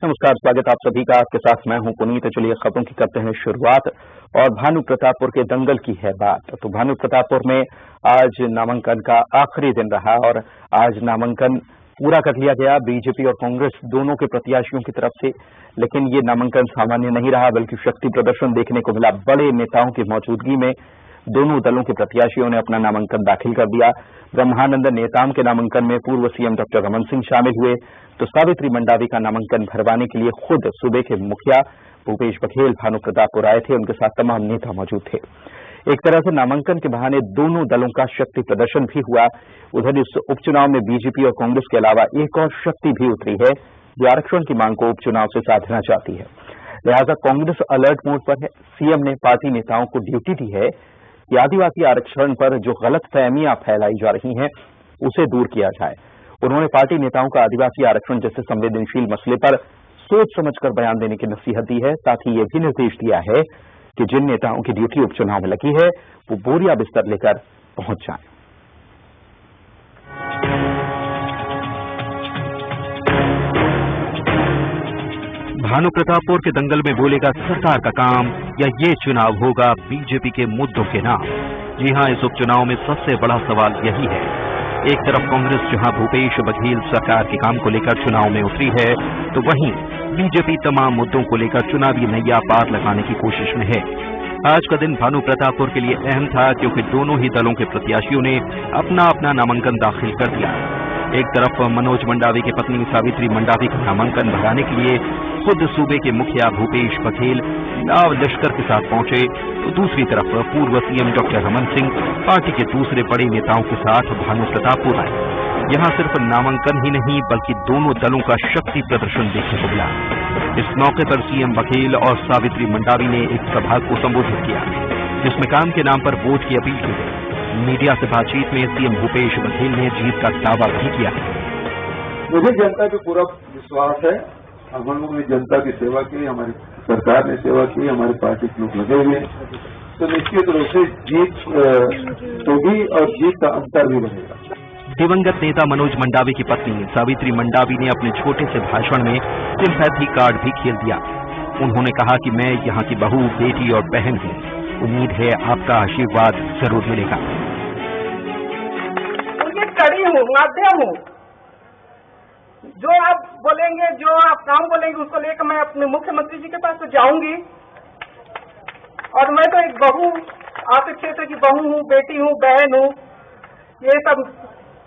नमस्कार, स्वागत आप सभी का। आपके साथ मैं हूं पुनीत। चलिए खबरों की करते हैं शुरुआत। और भानु प्रतापपुर के दंगल की है बात। तो भानु प्रतापपुर में आज नामांकन का आखिरी दिन रहा और आज नामांकन पूरा कर लिया गया बीजेपी और कांग्रेस दोनों के प्रत्याशियों की तरफ से। लेकिन ये नामांकन सामान्य नहीं रहा, बल्कि शक्ति प्रदर्शन देखने को मिला। बड़े नेताओं की मौजूदगी में दोनों दलों के प्रत्याशियों ने अपना नामांकन दाखिल कर दिया। ब्रह्मानंद नेताम के नामांकन में पूर्व सीएम डॉक्टर रमन सिंह शामिल हुए, तो सावित्री मंडावी का नामांकन भरवाने के लिए खुद सूबे के मुखिया भूपेश बघेल भानु प्रतापपुर आए थे। उनके साथ तमाम नेता मौजूद थे। एक तरह से नामांकन के बहाने दोनों दलों का शक्ति प्रदर्शन भी हुआ। उधर इस उपचुनाव में बीजेपी और कांग्रेस के अलावा एक और शक्ति भी उतरी है जो आरक्षण की मांग को उपचुनाव से साधना चाहती है। लिहाजा कांग्रेस अलर्ट मोड पर है। सीएम ने पार्टी नेताओं को ड्यूटी दी है कि आदिवासी आरक्षण पर जो गलतफहमियां फैलाई जा रही हैं उसे दूर किया जाए। उन्होंने पार्टी नेताओं का आदिवासी आरक्षण जैसे संवेदनशील मसले पर सोच समझकर बयान देने की नसीहत दी है। साथ ही ये भी निर्देश दिया है कि जिन नेताओं की ड्यूटी उपचुनाव में लगी है वो बोरिया बिस्तर लेकर पहुंच जाएं। भानु प्रतापपुर के दंगल में बोलेगा सरकार का काम या ये चुनाव होगा बीजेपी के मुद्दों के नाम। जी हां, इस उपचुनाव में सबसे बड़ा सवाल यही है। एक तरफ कांग्रेस जहां भूपेश बघेल सरकार के काम को लेकर चुनाव में उतरी है, तो वहीं बीजेपी तमाम मुद्दों को लेकर चुनावी नैया पार लगाने की कोशिश में है। आज का दिन भानु प्रतापपुर के लिए अहम था क्योंकि दोनों ही दलों के प्रत्याशियों ने अपना अपना नामांकन दाखिल कर दिया। एक तरफ मनोज मंडावी की पत्नी सावित्री मंडावी का नामांकन भराने के लिए खुद सूबे के मुखिया भूपेश बघेल लाव लश्कर के साथ पहुंचे, तो दूसरी तरफ पूर्व CM doctor Raman Singh party के दूसरे बड़े नेताओं के साथ भानु प्रतापपुर आए। यहां सिर्फ नामांकन ही नहीं बल्कि दोनों दलों का शक्ति प्रदर्शन देखने को मिला। इस मौके पर सीएम बघेल और सावित्री मंडावी ने एक सभा को संबोधित किया जिसमें काम के नाम पर वोट की अपील की गई। मीडिया से बातचीत में सीएम भूपेश बघेल ने जीत का दावा भी किया। मुझे जनता पे पूरा विश्वास है। हम लोगों ने जनता की सेवा की, हमारी सरकार ने सेवा की, हमारी पार्टी के लोग लगे हुए, तो निश्चित रूप से जीत होगी और जीत का अंतर भी रहेगा। दिवंगत नेता मनोज मंडावी की पत्नी सावित्री मंडावी ने अपने छोटे से भाषण में सिंपैथी कार्ड भी खेल दिया। उन्होंने कहा कि मैं यहाँ की बहू, बेटी और बहन हूँ। उम्मीद है आपका आशीर्वाद जरूर मिलेगा। उनकी कड़ी हूँ, माध्यम हूँ। जो आप बोलेंगे, जो आप काम बोलेंगे उसको लेकर मैं अपने मुख्यमंत्री जी के पास तो जाऊंगी। और मैं तो एक बहू, आपके क्षेत्र की बहू हूँ, बेटी हूँ, बहन हूँ। ये सब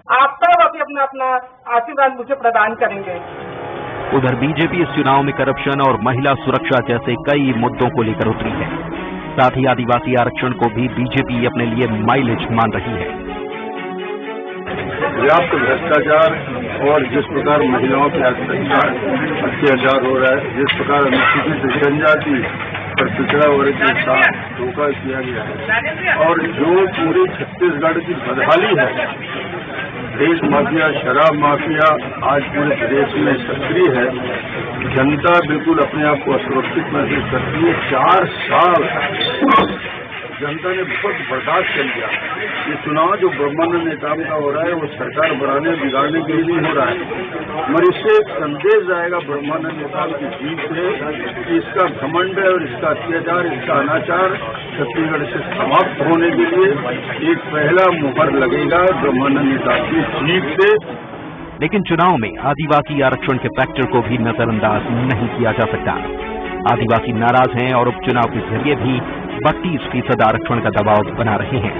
आप सब अपना अपना आशीर्वाद मुझे प्रदान करेंगे। उधर बीजेपी इस चुनाव में करप्शन और महिला सुरक्षा जैसे कई मुद्दों को लेकर उतरी है। साथ ही आदिवासी आरक्षण को भी बीजेपी अपने लिए माइलेज मान रही है। व्याप्त भ्रष्टाचार और जिस प्रकार महिलाओं के अत्याचार हो रहा है, जिस प्रकार अनुसूचित जनजाति और पिछड़ा वर्ग के साथ धोखा किया गया है, और जो पूरे छत्तीसगढ़ की बदहाली है, देश माफिया, शराब माफिया आज पूरे प्रदेश में सक्रिय है। जनता बिल्कुल अपने आप को असुरक्षित महसूस करती है। 4 साल जनता ने बहुत बर्दाश्त कर लिया। ये चुनाव जो ब्रह्मानंद नेताम का हो रहा है वो सरकार बनाने बिगाड़ने के लिए नहीं हो रहा है, मगर इससे एक संदेश जाएगा ब्रह्मानंद नेताम की जीत से कि इसका घमंड है और इसका अत्याचार, इसका अनाचार छत्तीसगढ़ से समाप्त होने के लिए एक पहला मुहर लगेगा ब्रह्मानंद नेताम की जीत से। लेकिन चुनाव में आदिवासी आरक्षण के फैक्टर को भी नजरअंदाज नहीं किया जा सकता। आदिवासी नाराज हैं और उपचुनाव के जरिए भी 32% आरक्षण का दबाव बना रहे हैं।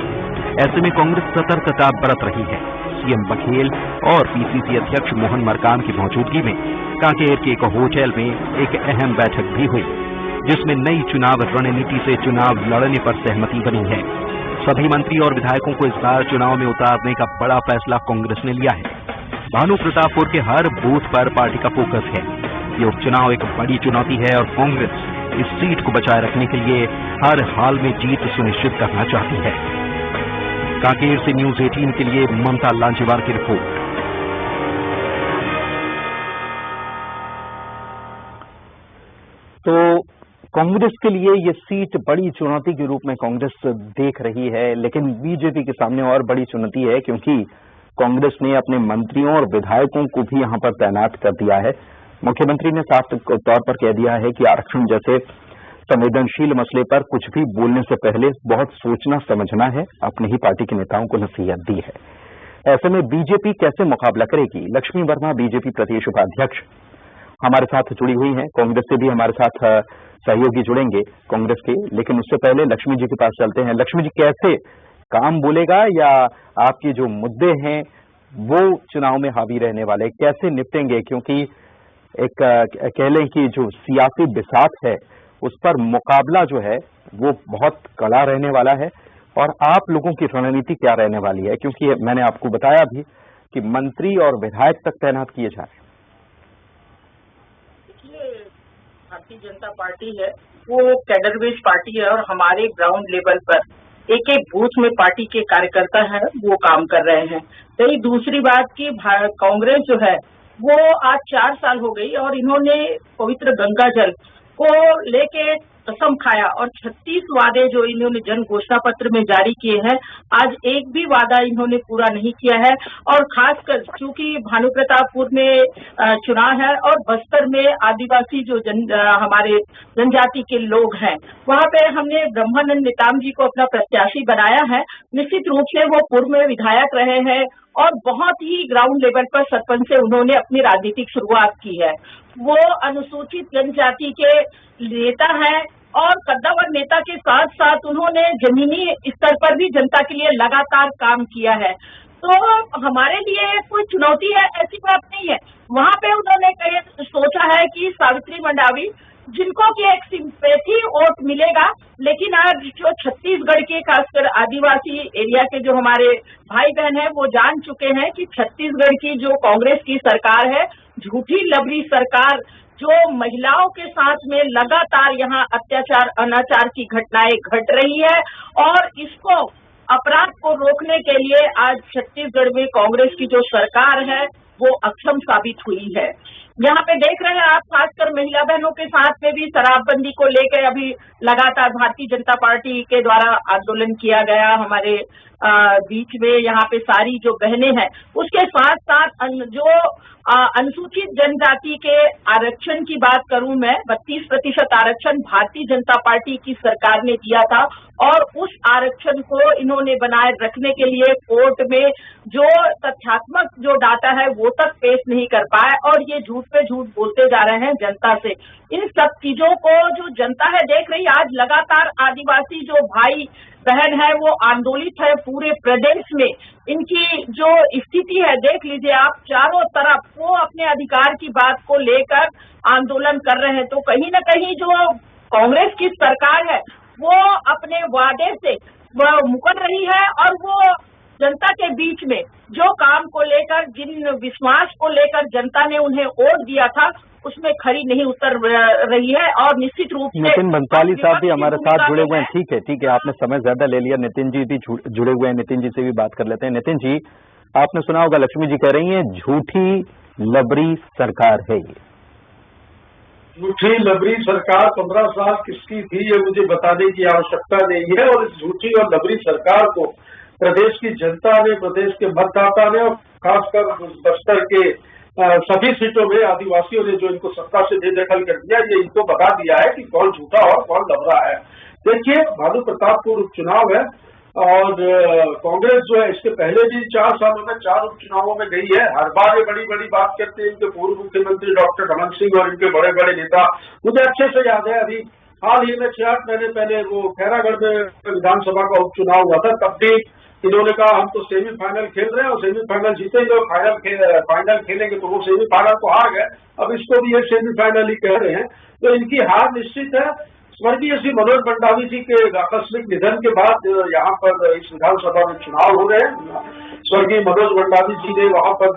ऐसे में कांग्रेस सतर्कता बरत रही है। सीएम बघेल और पीसीसी अध्यक्ष मोहन मरकाम की मौजूदगी में कांकेर के एक होटल में एक अहम बैठक भी हुई जिसमें नई चुनाव रणनीति से चुनाव लड़ने पर सहमति बनी है। सभी मंत्री और विधायकों को इस बार चुनाव में उतारने का बड़ा फैसला कांग्रेस ने लिया है। भानु प्रतापपुर के हर बूथ पर पार्टी का फोकस है। ये उपचुनाव एक बड़ी चुनौती है और कांग्रेस इस सीट को बचाए रखने के लिए हर हाल में जीत सुनिश्चित करना चाहती है। कांकेर से न्यूज 18 के लिए ममता लांचेवार की रिपोर्ट। तो कांग्रेस के लिए ये सीट बड़ी चुनौती के रूप में कांग्रेस देख रही है, लेकिन बीजेपी के सामने और बड़ी चुनौती है क्योंकि कांग्रेस ने अपने मंत्रियों और विधायकों को भी यहां पर तैनात कर दिया है। मुख्यमंत्री ने साफ तौर पर कह दिया है कि आरक्षण जैसे संवेदनशील मसले पर कुछ भी बोलने से पहले बहुत सोचना समझना है। अपने ही पार्टी के नेताओं को नसीहत दी है। ऐसे में बीजेपी कैसे मुकाबला करेगी? लक्ष्मी वर्मा बीजेपी प्रदेश उपाध्यक्ष हमारे साथ जुड़ी हुई हैं। कांग्रेस से भी हमारे साथ सहयोगी जुड़ेंगे कांग्रेस के, लेकिन उससे पहले लक्ष्मी जी के पास चलते हैं। लक्ष्मी जी, कैसे काम बोलेगा या आपके जो मुद्दे हैं वो चुनाव में हावी रहने वाले, कैसे निपटेंगे? क्योंकि एक कह लें कि जो सियासी बिसात है उस पर मुकाबला जो है वो बहुत कड़ा रहने वाला है, और आप लोगों की रणनीति क्या रहने वाली है? क्योंकि मैंने आपको बताया भी कि मंत्री और विधायक तक तैनात किए जा रहे हैं। देखिए, भारतीय जनता पार्टी है वो कैडर बेस्ड पार्टी है, और हमारे ग्राउंड लेवल पर एक एक बूथ में पार्टी के कार्यकर्ता है वो काम कर रहे हैं। तो दूसरी बात की कांग्रेस जो है वो आज 4 साल हो गई, और इन्होंने पवित्र गंगा जल को लेके कसम खाया, और 36 वादे जो इन्होंने जन घोषणा पत्र में जारी किए हैं, आज एक भी वादा इन्होंने पूरा नहीं किया है। और खासकर चूंकि भानुप्रतापपुर में चुनाव है और बस्तर में आदिवासी जो हमारे जनजाति के लोग हैं, वहां पे हमने ब्रह्मानंद नेताम जी को अपना प्रत्याशी बनाया है। निश्चित रूप से वो पूर्व में विधायक रहे हैं और बहुत ही ग्राउंड लेवल पर सरपंच से उन्होंने अपनी राजनीतिक शुरुआत की है। वो अनुसूचित जनजाति के नेता हैं, और कद्दावर नेता के साथ साथ उन्होंने जमीनी स्तर पर भी जनता के लिए लगातार काम किया है। तो हमारे लिए कोई चुनौती है ऐसी बात नहीं है। वहां पे उन्होंने सोचा है कि सावित्री मंडावी, जिनको की एक सिंपैथी वोट मिलेगा, लेकिन आज जो छत्तीसगढ़ के खासकर आदिवासी एरिया के जो हमारे भाई बहन हैं वो जान चुके हैं कि छत्तीसगढ़ की जो कांग्रेस की सरकार है, झूठी लबरी सरकार, जो महिलाओं के साथ में लगातार यहाँ अत्याचार अनाचार की घटनाएं घट रही है, और इसको अपराध को रोकने के लिए आज छत्तीसगढ़ में कांग्रेस की जो सरकार है वो अक्षम साबित हुई है। यहाँ पे देख रहे हैं आप, खासकर महिला बहनों के साथ में भी शराबबंदी को लेकर अभी लगातार भारतीय जनता पार्टी के द्वारा आंदोलन किया गया हमारे बीच में। यहाँ पे सारी जो बहनें हैं, उसके साथ साथ जो अनुसूचित जनजाति के आरक्षण की बात करूं मैं, 32% आरक्षण भारतीय जनता पार्टी की सरकार ने दिया था, और उस आरक्षण को इन्होंने बनाए रखने के लिए कोर्ट में जो तथ्यात्मक जो डाटा है वो तक पेश नहीं कर पाए, और ये झूठ पे झूठ बोलते जा रहे हैं जनता से। इन सब चीजों को जो जनता है देख रही, आज लगातार आदिवासी जो भाई बहन है वो आंदोलित है पूरे प्रदेश में। इनकी जो स्थिति है देख लीजिए आप, चारों तरफ वो अपने अधिकार की बात को लेकर आंदोलन कर रहे हैं। तो कहीं ना कहीं जो कांग्रेस की सरकार है वो अपने वादे से मुकर रही है, और वो जनता के बीच में जो काम को लेकर, जिन विश्वास को लेकर जनता ने उन्हें वोट दिया था, उसमें खरी नहीं उतर रही है। और निश्चित रूप से नितिन बंसाली साहब भी हमारे साथ जुड़े हुए हैं। ठीक है, आपने समय ज्यादा ले लिया। नितिन जी भी जुड़े हुए हैं, नितिन जी से भी बात कर लेते हैं। नितिन जी, आपने सुना होगा लक्ष्मी जी कह रही हैं झूठी लबरी सरकार है ये। झूठी लबरी सरकार 15 साल किसकी थी ये मुझे बताने की आवश्यकता नहीं है, और इस झूठी और लबरी सरकार को प्रदेश की जनता ने, प्रदेश के मतदाता ने, और खासकर बस्तर के सभी सीटों में आदिवासियों ने जो इनको सत्ता से बेदखल कर दिया, ये इनको बता दिया है कि कौन झूठा और कौन लबरा है। देखिए, भानुप्रतापपुर उपचुनाव है, और कांग्रेस जो है इसके पहले भी 4 सालों में 4 उपचुनावों में गई है। हर बार ये बड़ी बड़ी बात करते हैं इनके पूर्व मुख्यमंत्री डॉक्टर रमन सिंह और इनके बड़े बड़े नेता। मुझे अच्छे से याद है, अभी हाल ही में 6-8 महीने पहले वो खैरागढ़ में विधानसभा का उपचुनाव हुआ था, तब भी इन्होंने कहा हम तो सेमीफाइनल खेल रहे हैं और सेमीफाइनल जीतेंगे, और फाइनल खेलेंगे, तो वो सेमीफाइनल को हार गए। अब इसको भी ये सेमीफाइनल ही कह रहे हैं, तो इनकी हार निश्चित है। स्वर्गीय श्री मनोज मंडावी जी के आकस्मिक निधन के बाद यहाँ पर इस विधानसभा में चुनाव हो रहे हैं। स्वर्गीय मनोज मंडावी जी ने वहाँ पर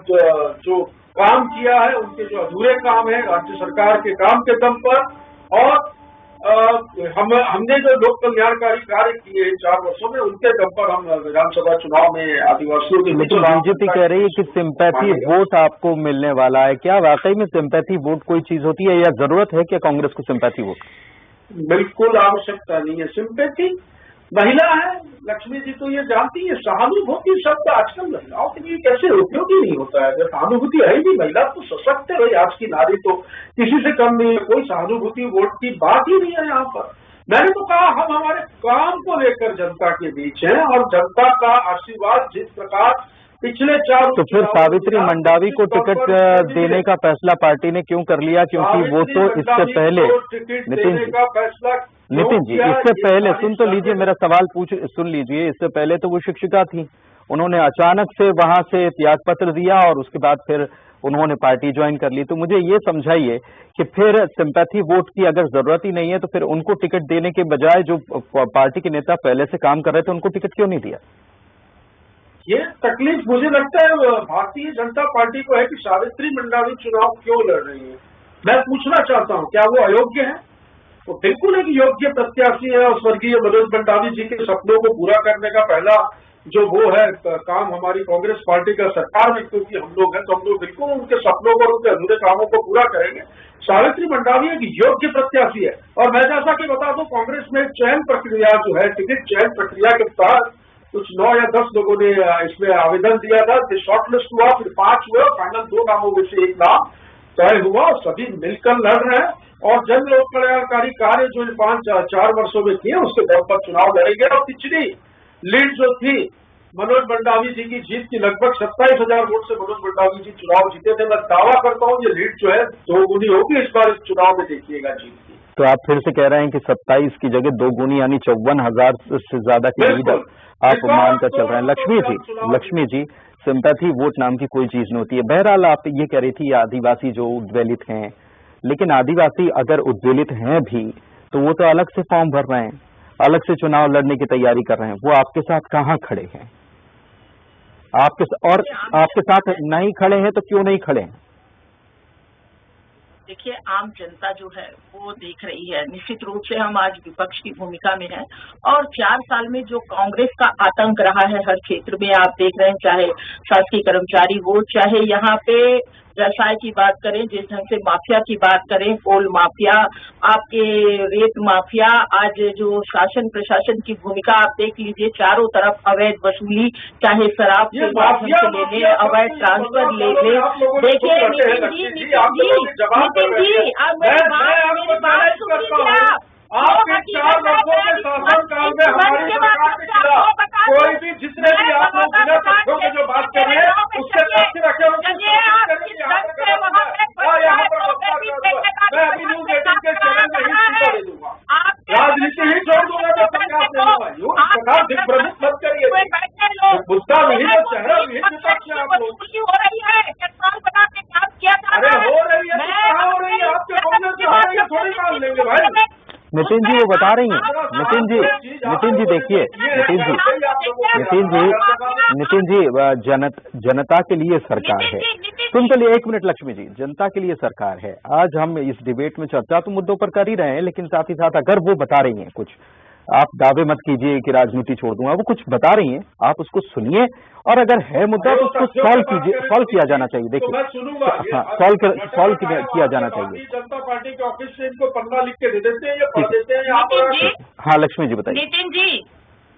जो काम किया है, उनके जो अधूरे काम है राज्य सरकार के काम के दम पर, और हमने जो लोक कल्याणकारी कार्य किए 4 वर्षों में, उनके दम पर हम विधानसभा चुनाव में आदिवासियों के लेकिन बीजेपी कह रही है कि सिंपैथी वोट आपको मिलने वाला है। क्या वाकई में सिंपैथी वोट कोई चीज होती है, या जरूरत है क्या कांग्रेस को सिंपैथी वोट? बिल्कुल आवश्यकता नहीं है सिंपैथी। महिला है लक्ष्मी जी, तो ये जानती है सहानुभूति शब्द आजकल महिलाओं के लिए कैसे उपयोगी नहीं होता है। अगर सहानुभूति है ही नहीं, महिला तो सशक्त है भाई, आज की नारी तो किसी से कम नहीं है, कोई सहानुभूति वोट की बात ही नहीं है यहाँ पर। मैंने तो कहा हम हमारे काम को लेकर जनता के बीच हैं और जनता का आशीर्वाद जिस प्रकार पिछले 4 तो फिर सावित्री मंडावी को टिकट देने का फैसला पार्टी ने क्यों कर लिया? क्योंकि वो तो इससे पहले नितिन जी इससे पहले सुन तो लीजिए, मेरा सवाल सुन लीजिए। इससे पहले तो वो शिक्षिका थी, उन्होंने अचानक से वहां से त्याग पत्र दिया और उसके बाद फिर उन्होंने पार्टी ज्वाइन कर ली। तो मुझे ये समझाइए कि फिर सिंपैथी वोट की अगर जरूरत ही नहीं है तो फिर उनको टिकट देने के बजाय जो पार्टी के नेता पहले से काम कर रहे थे उनको टिकट क्यों नहीं दिया? ये तकलीफ मुझे लगता है भारतीय जनता पार्टी को है कि सावित्री मंडावी चुनाव क्यों लड़ रही है। मैं पूछना चाहता हूं, क्या वो अयोग्य है? वो बिल्कुल एक योग्य प्रत्याशी है और स्वर्गीय मनोज मंडावी जी के सपनों को पूरा करने का पहला जो वो है काम हमारी कांग्रेस पार्टी का सरकार में, क्योंकि हम लोग हैं तो हम लोग बिल्कुल उनके सपनों को, उनके अधूरे कामों को पूरा करेंगे। सावित्री मंडावी एक योग्य प्रत्याशी है और मैं जैसा कि बता दूं, कांग्रेस में चयन प्रक्रिया जो है, टिकट चयन प्रक्रिया के तहत कुछ 9 या 10 लोगों ने इसमें आवेदन दिया था, फिर शॉर्टलिस्ट हुआ, फिर 5 हुए, फाइनल 2 नामों में से एक नाम तय हुआ। सभी मिलकर लड़ रहे हैं और जन लोक कल्याणकारी कार्य जो इन 4 वर्षों में किए उसके दम पर चुनाव लड़ेंगे। और पिछली लीड जो थी मनोज मंडावी जी की जीत की, लगभग 27,000 वोट से मनोज मंडावी जी चुनाव जीते थे। मैं दावा करता हूँ ये लीड जो है 2 गुनी होगी इस बार इस चुनाव में, देखिएगा जीत की। तो आप फिर से कह रहे हैं कि 27 की जगह 2 गुनी यानी 54,000 से ज्यादा की लीड आप मानकर चल रहे हैं। लक्ष्मी जी सिंपैथी वोट नाम की कोई चीज नहीं होती है। बहरहाल आप ये कह रही थी आदिवासी जो उद्वेलित हैं, लेकिन आदिवासी अगर उद्वेलित हैं भी तो वो तो अलग से फॉर्म भर रहे हैं, अलग से चुनाव लड़ने की तैयारी कर रहे हैं। वो आपके साथ कहाँ खड़े हैं? आपके साथ नहीं खड़े हैं तो क्यों नहीं खड़े हैं? देखिए, आम जनता जो है वो देख रही है। निश्चित रूप से हम आज विपक्ष की भूमिका में हैं और 4 साल में जो कांग्रेस का आतंक रहा है हर क्षेत्र में आप देख रहे हैं, चाहे शासकीय कर्मचारी हो, चाहे यहाँ पे व्यवसाय की बात करें, जिस ढंग से माफिया की बात करें, कोल माफिया, आपके रेत माफिया, आज जो शासन प्रशासन की भूमिका आप देख लीजिए, चारों तरफ अवैध वसूली, चाहे शराब के माध्यम से ले लें, अवैध ट्रांसफर ले लें। देखिए नितिन जी, आप मेरी बात सुनिए। आपके 4 वर्षों के शासनकाल में हमारी सरकार के खिलाफ कोई भी जितने भी आप लोग बिना तथ्यों के जो बात कर रहे हैं उससे तथ्य रखे मैं अभी न्यूज 18 के चैनल में ही सूचना दे दूंगा, राजनीति ही छोड़ दूंगा मैं सरकार देने वाली हूँ। सरकार दिग्भ्रमित मत करिए, मुद्दा नहीं है, चेहरा नहीं विपक्ष है आप लोग। अरे हो रही है, कहाँ हो रही है? आपके बोलने से हो रही है, थोड़ी मान लेंगे भाई। नितिन जी वो बता रही हैं, नितिन जी देखिए, नितिन जी जनता के लिए सरकार है। सुन चलिए 1 मिनट लक्ष्मी जी, जनता के लिए सरकार है। आज हम इस डिबेट में चर्चा तो मुद्दों पर कर ही रहे हैं, लेकिन साथ ही साथ अगर वो बता रही हैं कुछ, आप दावे मत कीजिए कि राजनीति छोड़ दूंगा, वो कुछ बता रही हैं, आप उसको सुनिए और अगर है मुद्दा तो उसको सॉल्व किया जाना चाहिए। देखिए सॉल्व किया जाना चाहिए। जनता पार्टी के ऑफिस से इनको पन्ना लिख के दे देते हैं या पढ़ देते हैं। हाँ लक्ष्मी जी बताइए। नितिन जी,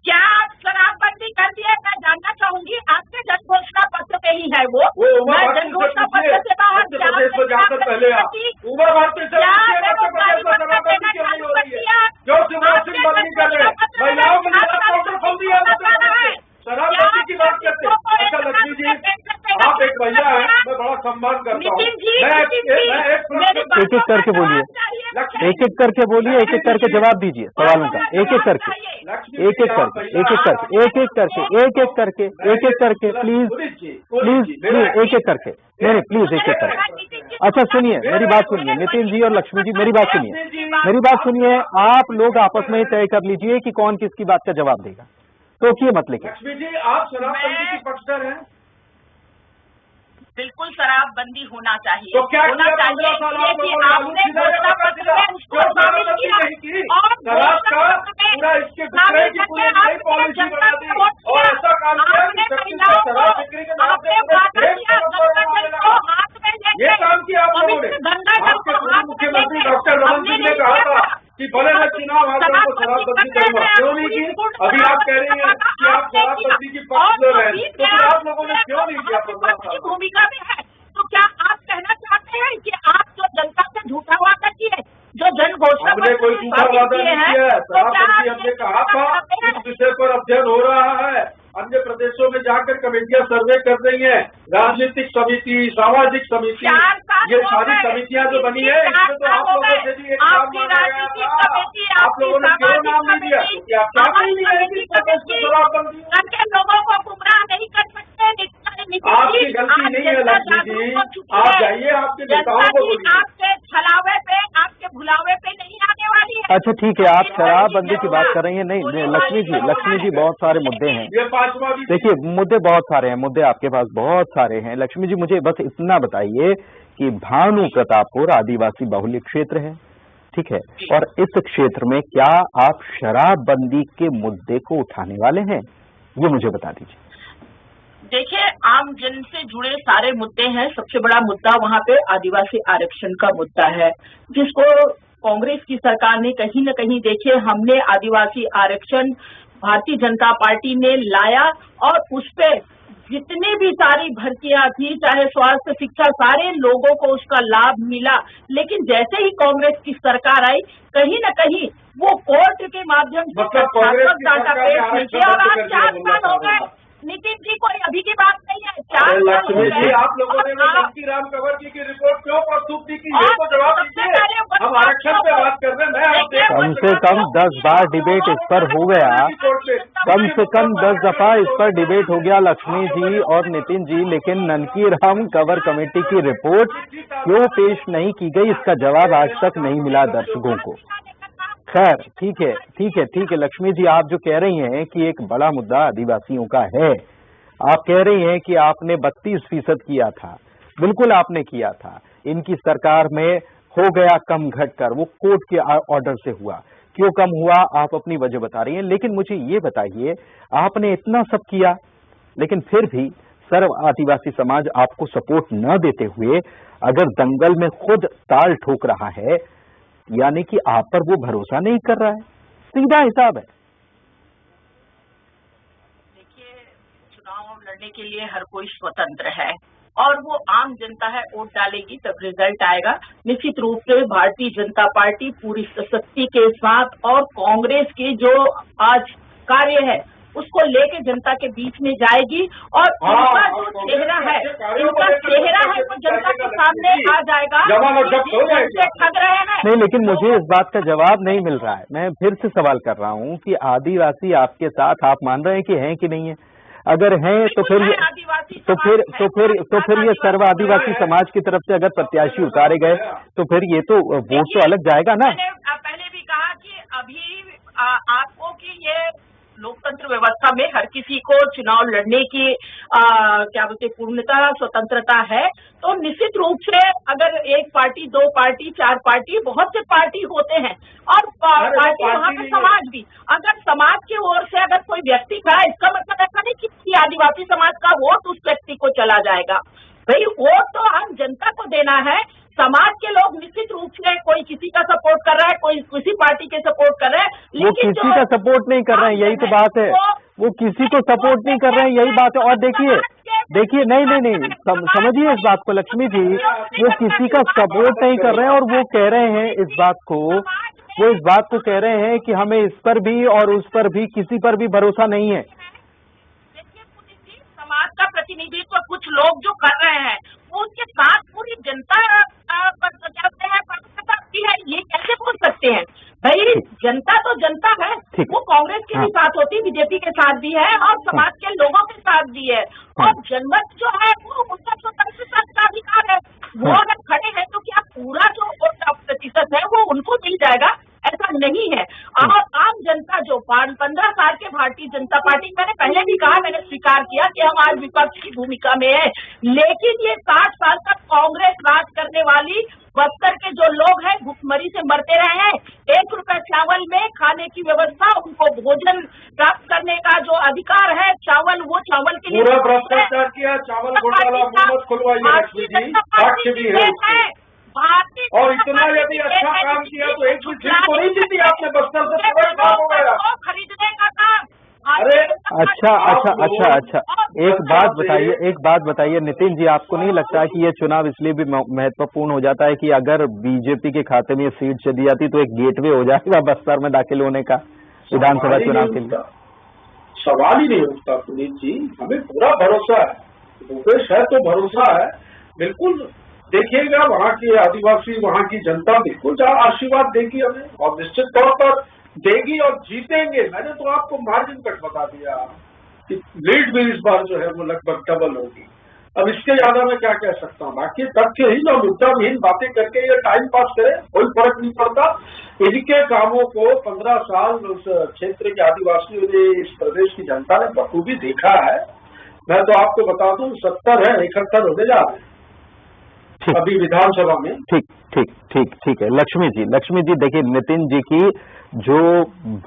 क्या आप शराबबंदी कर दिए? मैं जानना चाहूंगी। आपके जन घोषणा पत्र पे ही है वो मैं जन घोषणा पत्र से बाहर पहले उमर भारती से जो शिवराज सिंह बदली कर रहे महिलाओं के लिए काउंटर खोल दिया, शराबबंदी की बात करते हैं। अच्छा लक्ष्मी जी, आप एक महिला है, मैं बड़ा सम्मान करता हूँ। एक एक करके बोलिए, एक एक करके बोलिए, एक एक करके जवाब दीजिए सवालों का, एक एक करके प्लीज एक एक करके, नहीं प्लीज एक एक करके। अच्छा सुनिए मेरी बात सुनिए, नितिन जी और लक्ष्मी जी मेरी बात सुनिए। आप लोग आपस में तय कर लीजिए कि कौन किसकी बात का जवाब देगा, तो किए मत लिखिए। लक्ष्मी जी, आप शराबबंदी की पक्षधर हैं? बिल्कुल शराबबंदी होना चाहिए, तो क्या होना चाहिए कि आपने घोषणा पत्र में उसको शामिल किया और शराब का पूरा इसके विक्रय की पूरी नई पॉलिसी बना दी और ऐसा काम किया कि शराब बिक्री के नाम पे ये काम किया आप लोगों ने। आपके पूर्व मुख्यमंत्री डॉक्टर रमन सिंह ने कहा था कि भले मैं चुनाव हार जाऊं तो शराबबंदी करूंगा, क्यों नहीं की? शराबबंदी की पक्ष ले रहे हैं, तो फिर आप लोगों ने क्यों नहीं किया 15 साल? भूमिका में है तो क्या आप कहना चाहते हैं कि आप जो जनता से झूठा वादा किए, जो जन घोषणा हमने कोई झूठा वादा नहीं किया है। शराबबंदी हमने कहा था, इस विषय पर अध्ययन हो रहा है। अन्य प्रदेशों में जाकर कमेटियां सर्वे कर रही हैं, राजनीतिक समिति, सामाजिक समिति, ये सारी समितियां जो बनी है, इसमें तो आप लोगों से भी एक नाम मांगा गया था। आप लोगों ने क्यों नाम नहीं दिया? क्योंकि आप चाहते नहीं है कि प्रदेश में शराबबंदी हो। लोगों को गुमराह नहीं कर सकते। आपकी गलती नहीं है लक्ष्मी जी, आप जाइए आपके नेताओं को बोलिए। आपके छलावे पे, आपके भुलावे पे नहीं आने वाली है। अच्छा ठीक है, आप शराबबंदी की बात कर रही हैं। नहीं लक्ष्मी जी बहुत सारे मुद्दे हैं। ये 5वां भी देखिए मुद्दे बहुत सारे हैं, मुद्दे आपके पास बहुत सारे हैं। लक्ष्मी जी मुझे बस इतना बताइए कि भानु प्रतापपुर आदिवासी बाहुल्य क्षेत्र है, ठीक है, और इस क्षेत्र में क्या आप शराबबंदी के मुद्दे को उठाने वाले हैं? ये मुझे बता दीजिए। देखिए, आम जन से जुड़े सारे मुद्दे हैं। सबसे बड़ा मुद्दा वहाँ पे आदिवासी आरक्षण का मुद्दा है, जिसको कांग्रेस की सरकार ने कहीं न कहीं, देखिए हमने आदिवासी आरक्षण भारतीय जनता पार्टी ने लाया और उस पे जितने भी सारी भर्तियां थी, चाहे स्वास्थ्य, शिक्षा, सारे लोगों को उसका लाभ मिला। लेकिन जैसे ही कांग्रेस की सरकार आई, कहीं न कहीं वो कोर्ट के माध्यम से और आज 4 साल हो गए। नितिन जी कोई अभी की बात नहीं है, 4 लक्ष्मी जी, आप लोगों ने राम कंवर जी की रिपोर्ट क्यों प्रस्तुत की? ये तो जवाब दीजिए। हम आरक्षण पे बात कर रहे हैं। कम से कम 10 बार डिबेट इस पर हो गया, कम से कम 10 दफा इस पर डिबेट हो गया लक्ष्मी जी और नितिन जी, लेकिन ननकी राम कंवर कमेटी की रिपोर्ट क्यों पेश नहीं की गई, इसका जवाब आज तक नहीं मिला दर्शकों को। खैर ठीक है लक्ष्मी जी, आप जो कह रही हैं कि एक बड़ा मुद्दा आदिवासियों का है, आप कह रही हैं कि आपने 32% किया था, बिल्कुल आपने किया था। इनकी सरकार में हो गया कम घटकर, वो कोर्ट के ऑर्डर से हुआ। क्यों कम हुआ आप अपनी वजह बता रही हैं, लेकिन मुझे ये बताइए, आपने इतना सब किया लेकिन फिर भी सर्व आदिवासी समाज आपको सपोर्ट न देते हुए अगर दंगल में खुद ताल ठोक रहा है, यानी कि आप पर वो भरोसा नहीं कर रहा है। सीधा हिसाब है। देखिए, चुनाव लड़ने के लिए हर कोई स्वतंत्र है और वो आम जनता है, वोट डालेगी तब रिजल्ट आएगा। निश्चित रूप से भारतीय जनता पार्टी पूरी सशक्ति के साथ और कांग्रेस के जो आज कार्य है उसको लेके जनता के बीच में जाएगी और इनका जो चेहरा है, वो जनता के सामने आ जाएगा। ठग रहे हैं नहीं, लेकिन मुझे इस बात का जवाब नहीं मिल रहा है। मैं फिर से सवाल कर रहा हूँ कि आदिवासी आपके साथ आप मान रहे हैं कि हैं कि नहीं है? अगर हैं तो फिर ये सर्व आदिवासी समाज की तरफ से अगर प्रत्याशी उतारे गए तो फिर ये तो वोट तो अलग जाएगा ना। पहले भी कहा कि अभी आपको कि ये लोकतंत्र व्यवस्था में हर किसी को चुनाव लड़ने की क्या बोलते पूर्णता स्वतंत्रता है, तो निश्चित रूप से अगर 1 पार्टी 2 पार्टी 4 पार्टी बहुत से पार्टी होते हैं और पार्टी वहाँ पे समाज भी, अगर समाज की ओर से अगर कोई व्यक्ति खड़ा, इसका मतलब ऐसा नहीं कि आदिवासी समाज का वोट उस व्यक्ति को चला जाएगा। भाई वोट तो आम जनता को देना है। समाज के लोग निश्चित रूप से कोई किसी का सपोर्ट कर रहा है, कोई किसी पार्टी के सपोर्ट कर रहा है, वो किसी का सपोर्ट नहीं कर रहे हैं, यही तो बात है। वो किसी को सपोर्ट नहीं कर रहे हैं, यही बात है। और देखिए नहीं समझिए इस बात को लक्ष्मी जी, वो किसी का सपोर्ट नहीं कर रहे हैं और वो कह रहे हैं इस बात को कह रहे हैं कि हमें इस पर भी और उस पर भी, किसी पर भी भरोसा नहीं है। समाज का प्रतिनिधित्व कुछ लोग जो कर रहे हैं वो उसके साथ पूरी जनता है, ये कैसे बोल सकते हैं? भाई जनता तो जनता है, वो कांग्रेस के भी साथ होती, बीजेपी के साथ भी है और समाज के लोगों के साथ भी है। और जनमत जो है वो उनका स्वतंत्रता का अधिकार है, वो अगर खड़े हैं तो क्या पूरा जो प्रतिशत है वो उनको मिल जाएगा? ऐसा नहीं है। और आम जनता जो 15 साल के भारतीय जनता पार्टी, मैंने पहले भी कहा, मैंने स्वीकार किया कि हम आज विपक्ष की भूमिका में है, लेकिन ये 60 साल तक कांग्रेस राज करने वाली बस्तर के जो लोग हैं भूखमरी से मरते रहे हैं। 1 रुपए चावल में खाने की व्यवस्था, उनको भोजन प्राप्त करने का जो अधिकार है, चावल, वो चावल के लिए पूरा भ्रष्टाचार किया, चावल घोटाला मत खुलवाइए लक्ष्मी जी, साक्ष्य भी है। और इतना यदि अच्छा काम किया तो एक भी सीट तो नहीं जीती आपने बस्तर से, खरीदने का काम अच्छा। एक बात बताइए नितिन जी, आपको नहीं लगता है कि ये चुनाव इसलिए भी महत्वपूर्ण हो जाता है कि अगर बीजेपी के खाते में ये सीट चली जाती तो एक गेटवे हो जाएगा बस्तर में दाखिल होने का विधानसभा चुनाव के लिए? सवाल ही नहीं उठता पुनीत जी, हमें पूरा भरोसा है, भूपेश है तो भरोसा है। बिल्कुल देखिएगा, वहाँ के आदिवासी, वहाँ की जनता बिल्कुल आशीर्वाद देगी हमें, और निश्चित तौर पर देगी और जीतेंगे। मैंने तो आपको मार्जिन तक बता दिया कि लीड भी इस बार जो है वो लगभग डबल होगी। अब इसके ज्यादा मैं क्या कह सकता हूँ? बाकी तथ्यहीन और मुद्दाहीन बातें करके ये टाइम पास करे, कोई फर्क नहीं पड़ता। इनके कामों को 15 साल उस क्षेत्र के आदिवासियों ने, इस प्रदेश की जनता ने बखूबी देखा है। मैं तो आपको बता दूं 70 है, 71 होने जा रहे हैं अभी विधानसभा में। ठीक है। लक्ष्मी जी देखिए, नितिन जी की जो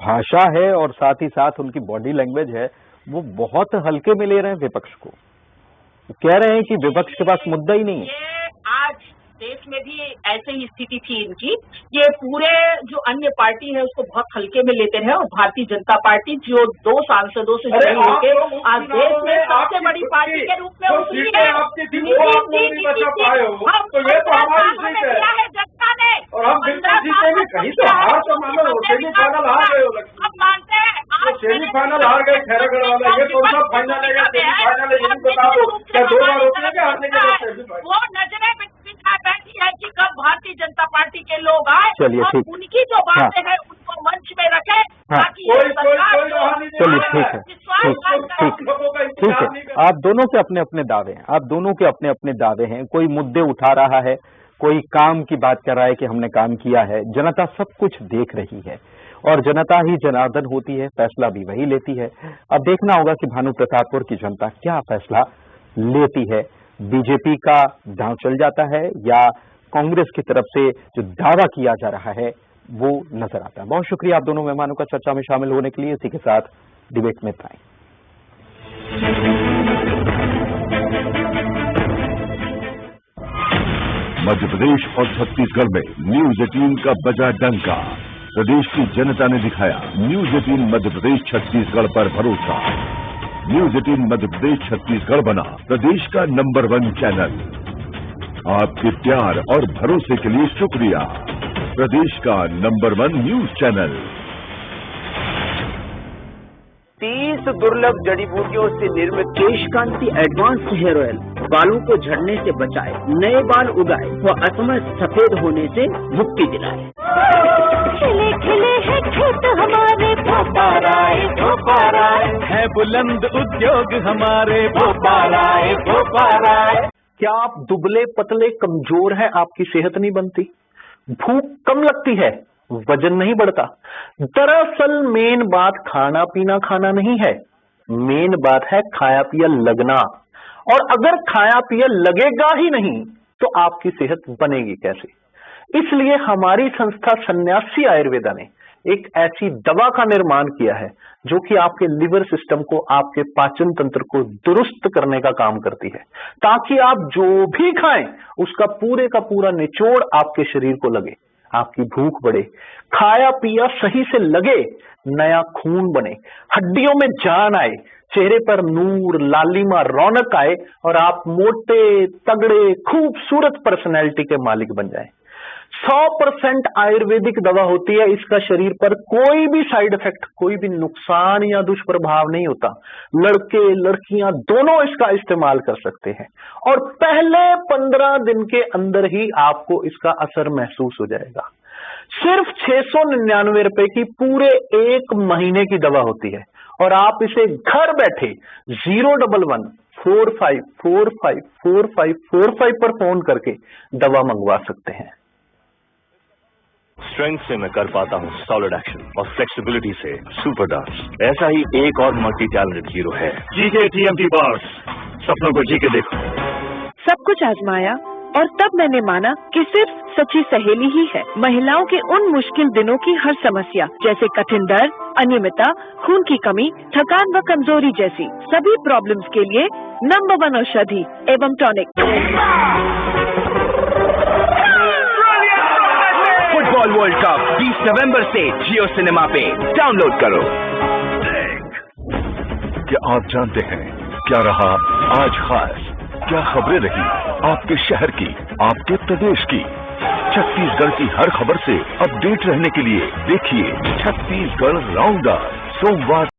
भाषा है और साथ ही साथ उनकी बॉडी लैंग्वेज है वो बहुत हल्के में ले रहे हैं विपक्ष को। कह रहे हैं कि विपक्ष के पास मुद्दा ही नहीं है। आज देश में भी ऐसे ही स्थिति थी इनकी। ये पूरे जो अन्य पार्टी है उसको बहुत हल्के में लेते हैं, और भारतीय जनता पार्टी जो 2 सांसदों से जुड़ी होकर आज देश में सबसे बड़ी पार्टी के रूप में उभरी है। जनता ने, और हम बिल्कुल जीतेंगे, कहीं तो हार तो मानो, सेमीफाइनल हार गए हो। अब मानते हैं सेमीफाइनल हार गए खैरागढ़ वाला, ये कौन सा फाइनल है? सेमीफाइनल है, ये बता दो, क्या 2 बार होते हैं क्या हारने के लिए? वो नजरें बैठी है कि कब भारतीय जनता पार्टी के लोग आए और उनकी जो बातें हैं उनको मंच में रखे, ताकि ठीक है। आप दोनों के अपने अपने दावे हैं, कोई मुद्दे उठा रहा है, कोई काम की बात कर रहा है कि हमने काम किया है। जनता सब कुछ देख रही है और जनता ही जनार्दन होती है, फैसला भी वही लेती है। अब देखना होगा कि भानु प्रतापपुर की जनता क्या फैसला लेती है। बीजेपी का दांव चल जाता है या कांग्रेस की तरफ से जो दावा किया जा रहा है वो नजर आता है। बहुत शुक्रिया आप दोनों मेहमानों का चर्चा में शामिल होने के लिए। इसी के साथ डिबेट में पाएं। मध्य प्रदेश और छत्तीसगढ़ में न्यूज 18 का बजा डंका। प्रदेश की जनता ने दिखाया न्यूज 18 मध्य प्रदेश छत्तीसगढ़ पर भरोसा। न्यूज 18 मध्य प्रदेश छत्तीसगढ़ बना प्रदेश का नंबर 1 चैनल। आपके प्यार और भरोसे के लिए शुक्रिया। प्रदेश का नंबर 1 न्यूज चैनल। 30 दुर्लभ जड़ी बूटियों से निर्मित केशकांति एडवांस हेयर ऑयल बालों को झड़ने से बचाए, नए बाल उगाए व असमय सफेद होने से मुक्ति दिलाए। खिले खिले है खेत हमारे भोपाराए है बुलंद उद्योग हमारे भोपाराए। क्या आप दुबले पतले कमजोर हैं, आपकी सेहत नहीं बनती, भूख कम लगती है, वजन नहीं बढ़ता? दरअसल मेन बात खाना नहीं है, मेन बात है खाया पिया लगना। और अगर खाया पिया लगेगा ही नहीं तो आपकी सेहत बनेगी कैसे? इसलिए हमारी संस्था सन्यासी आयुर्वेदा ने एक ऐसी दवा का निर्माण किया है जो कि आपके लिवर सिस्टम को, आपके पाचन तंत्र को दुरुस्त करने का काम करती है, ताकि आप जो भी खाएं उसका पूरे का पूरा निचोड़ आपके शरीर को लगे, आपकी भूख बढ़े, खाया पिया सही से लगे, नया खून बने, हड्डियों में जान आए, चेहरे पर नूर, लालिमा, रौनक आए और आप मोटे, तगड़े, खूबसूरत पर्सनैलिटी के मालिक बन जाएं। 100% आयुर्वेदिक दवा होती है, इसका शरीर पर कोई भी साइड इफेक्ट, कोई भी नुकसान या दुष्प्रभाव नहीं होता। लड़के लड़कियां दोनों इसका इस्तेमाल कर सकते हैं और पहले 15 दिन के अंदर ही आपको इसका असर महसूस हो जाएगा। सिर्फ 699 रुपए की पूरे 1 महीने की दवा होती है और आप इसे घर बैठे 011-45454545 पर फोन करके दवा मंगवा सकते हैं। स्ट्रेंथ से मैं कर पाता हूँ सॉलिड एक्शन और फ्लेक्सिबिलिटी से सुपर डांस। ऐसा ही एक और मल्टी टैलेंटेड हीरो है, जीके TMT बॉस। सपनों को जी के देखो। सब कुछ आजमाया और तब मैंने माना कि सिर्फ सच्ची सहेली ही है महिलाओं के उन मुश्किल दिनों की हर समस्या, जैसे कठिन दर्द, अनियमितता, खून की कमी, थकान व कमजोरी जैसी सभी प्रॉब्लम्स के लिए नंबर 1 औषधि एवं टॉनिक। फुटबॉल वर्ल्ड कप 20 नवंबर से जियो सिनेमा पे डाउनलोड करो। क्या आप जानते हैं क्या रहा आज खास? क्या खबरें रही आपके शहर की, आपके प्रदेश की? छत्तीसगढ़ की हर खबर से अपडेट रहने के लिए देखिए छत्तीसगढ़ राउंड अप सोमवार